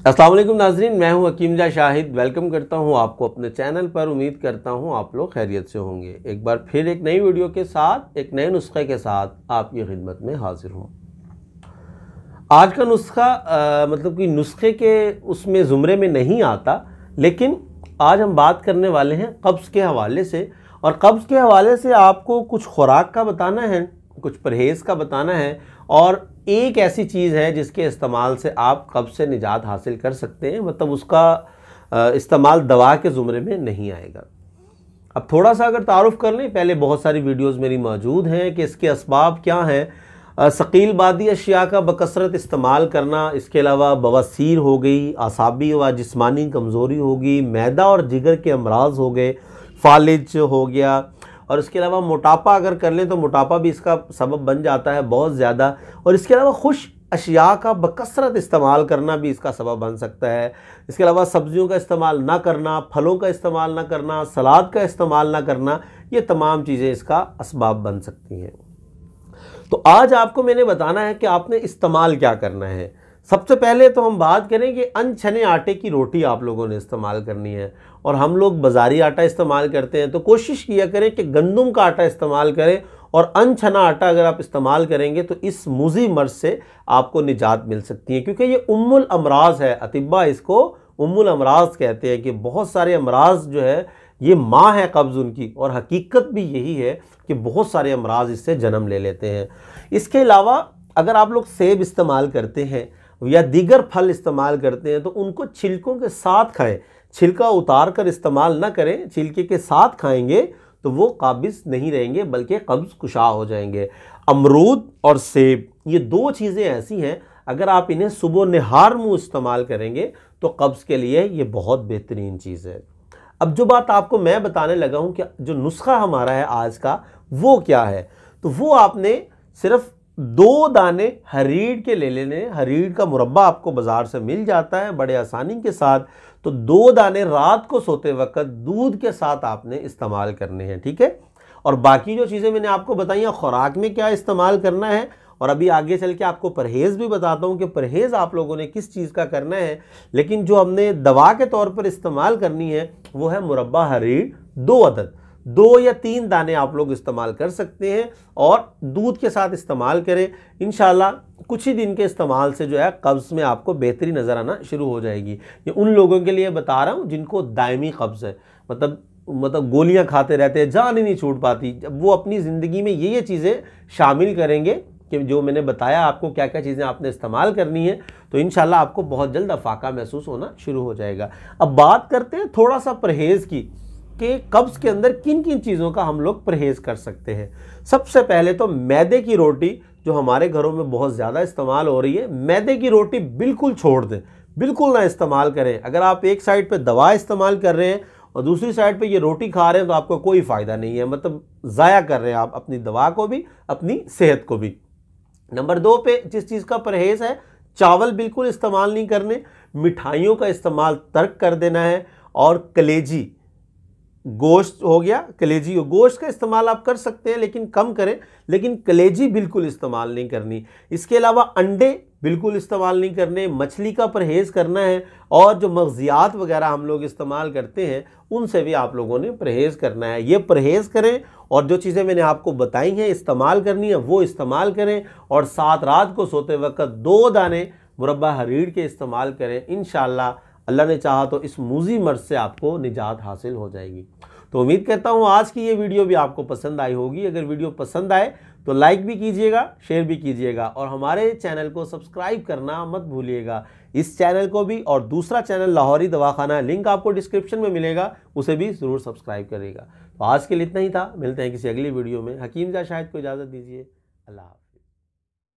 अस्सलाम वालेकुम नाज़रीन, मैं हूं हकीम शाहिद। वेलकम करता हूं आपको अपने चैनल पर। उम्मीद करता हूं आप लोग खैरियत से होंगे। एक बार फिर एक नई वीडियो के साथ, एक नए नुस्खे के साथ आपकी खिदमत में हाजिर हूं। आज का नुस्खा मतलब कि नुस्खे के उसमें ज़ुमरे में नहीं आता, लेकिन आज हम बात करने वाले हैं कब्ज़ के हवाले से। और कब्ज़ के हवाले से आपको कुछ खुराक का बताना है, कुछ परहेज़ का बताना है, और एक ऐसी चीज़ है जिसके इस्तेमाल से आप कब्ज़ से निजात हासिल कर सकते हैं। मतलब उसका इस्तेमाल दवा के ज़ुमरे में नहीं आएगा। अब थोड़ा सा अगर तारुफ़ कर लें, पहले बहुत सारी वीडियोज़ मेरी मौजूद हैं कि इसके असबाब क्या हैं। सकील बादी अशिया का बकसरत इस्तेमाल करना, इसके अलावा बवासीर हो गई, आसाबी व जिस्मानी कमज़ोरी होगी, मैदा और जिगर के अमराज हो गए, फालिज हो गया, और इसके अलावा मोटापा अगर कर लें तो मोटापा भी इसका सबब बन जाता है बहुत ज़्यादा। और इसके अलावा खुश अशिया का बकसरत इस्तेमाल करना भी इसका सबब बन सकता है। इसके अलावा सब्जियों का इस्तेमाल ना करना, फलों का इस्तेमाल ना करना, सलाद का इस्तेमाल ना करना, ये तमाम चीज़ें इसका असबाब बन सकती हैं। तो आज आपको मैंने बताना है कि आपने इस्तेमाल क्या करना है। सबसे पहले तो हम बात करें कि अनछने आटे की रोटी आप लोगों ने इस्तेमाल करनी है। और हम लोग बाज़ारी आटा इस्तेमाल करते हैं, तो कोशिश किया करें कि गंदम का आटा इस्तेमाल करें। और अनछना आटा अगर आप इस्तेमाल करेंगे तो इस मुज़ी मर्ज़ से आपको निजात मिल सकती है, क्योंकि ये उम्मुल अमराज है। अतिब्बा इसको उम्मुल अमराज कहते हैं कि बहुत सारे अमराज जो है ये माँ है कब्ज़ उनकी, और हकीकत भी यही है कि बहुत सारे अमराज इससे जन्म ले लेते हैं। इसके अलावा अगर आप लोग सेब इस्तेमाल करते हैं या दीगर फल इस्तेमाल करते हैं तो उनको छिलकों के साथ खाएं। छिलका उतार कर इस्तेमाल ना करें, छिलके के साथ खाएंगे तो वो काबिज़ नहीं रहेंगे बल्कि कब्ज़ कुशा हो जाएंगे। अमरूद और सेब ये दो चीज़ें ऐसी हैं, अगर आप इन्हें सुबह निहार मुँह इस्तेमाल करेंगे तो कब्ज़ के लिए ये बहुत बेहतरीन चीज़ है। अब जो बात आपको मैं बताने लगा हूँ कि जो नुस्खा हमारा है आज का वो क्या है, तो वो आपने सिर्फ 2 दाने हरीड़ के ले लेने। हरीड़ का मुरब्बा आपको बाज़ार से मिल जाता है बड़े आसानी के साथ। तो 2 दाने रात को सोते वक्त दूध के साथ आपने इस्तेमाल करने हैं, ठीक है। और बाकी जो चीज़ें मैंने आपको बताई हैं, खुराक में क्या इस्तेमाल करना है, और अभी आगे चल के आपको परहेज़ भी बताता हूँ कि परहेज़ आप लोगों ने किस चीज़ का करना है। लेकिन जो हमने दवा के तौर पर इस्तेमाल करनी है वो है मुरब्बा हरीड़ 2 अदद। 2 या 3 दाने आप लोग इस्तेमाल कर सकते हैं और दूध के साथ इस्तेमाल करें। इंशाल्लाह कुछ ही दिन के इस्तेमाल से जो है कब्ज़ में आपको बेहतरी नज़र आना शुरू हो जाएगी। ये उन लोगों के लिए बता रहा हूँ जिनको दायमी कब्ज़ है, मतलब गोलियां खाते रहते हैं, जान ही नहीं छूट पाती। जब वो अपनी ज़िंदगी में ये चीज़ें शामिल करेंगे कि जो मैंने बताया आपको क्या क्या चीज़ें आपने इस्तेमाल करनी है, तो इंशाल्लाह आपको बहुत जल्द अफाका महसूस होना शुरू हो जाएगा। अब बात करते हैं थोड़ा सा परहेज़ की कि कब्ज़ के अंदर किन किन चीज़ों का हम लोग परहेज़ कर सकते हैं। सबसे पहले तो मैदे की रोटी जो हमारे घरों में बहुत ज़्यादा इस्तेमाल हो रही है, मैदे की रोटी बिल्कुल छोड़ दें, बिल्कुल ना इस्तेमाल करें। अगर आप एक साइड पे दवा इस्तेमाल कर रहे हैं और दूसरी साइड पे ये रोटी खा रहे हैं तो आपको कोई फ़ायदा नहीं है, मतलब ज़ाया कर रहे हैं आप अपनी दवा को भी, अपनी सेहत को भी। नंबर 2 पे जिस चीज़ का परहेज़ है, चावल बिल्कुल इस्तेमाल नहीं करने, मिठाइयों का इस्तेमाल तर्क कर देना है, और कलेजी गोश्त हो गया, कलेजी गोश्त का इस्तेमाल आप कर सकते हैं लेकिन कम करें, लेकिन कलेजी बिल्कुल इस्तेमाल नहीं करनी। इसके अलावा अंडे बिल्कुल इस्तेमाल नहीं करने, मछली का परहेज़ करना है, और जो मग़ज़ियात वगैरह हम लोग इस्तेमाल करते हैं उनसे भी आप लोगों ने परहेज़ करना है। ये परहेज़ करें और जो चीज़ें मैंने आपको बताई हैं इस्तेमाल करनी है वो इस्तेमाल करें, और साथ रात को सोते वक्त 2 दाने मुरब्बा हरीड़ के इस्तेमाल करें। इंशाअल्लाह अल्लाह ने चाहा तो इस मूज़ी मर्ज़ से आपको निजात हासिल हो जाएगी। तो उम्मीद करता हूँ आज की ये वीडियो भी आपको पसंद आई होगी। अगर वीडियो पसंद आए तो लाइक भी कीजिएगा, शेयर भी कीजिएगा, और हमारे चैनल को सब्सक्राइब करना मत भूलिएगा। इस चैनल को भी, और दूसरा चैनल लाहौरी दवाखाना, लिंक आपको डिस्क्रिप्शन में मिलेगा, उसे भी ज़रूर सब्सक्राइब करिएगा। तो आज के लिए इतना ही था, मिलते हैं किसी अगली वीडियो में। हकीम शाहिद को इजाज़त दीजिए। अल्लाह हाफ़िज़।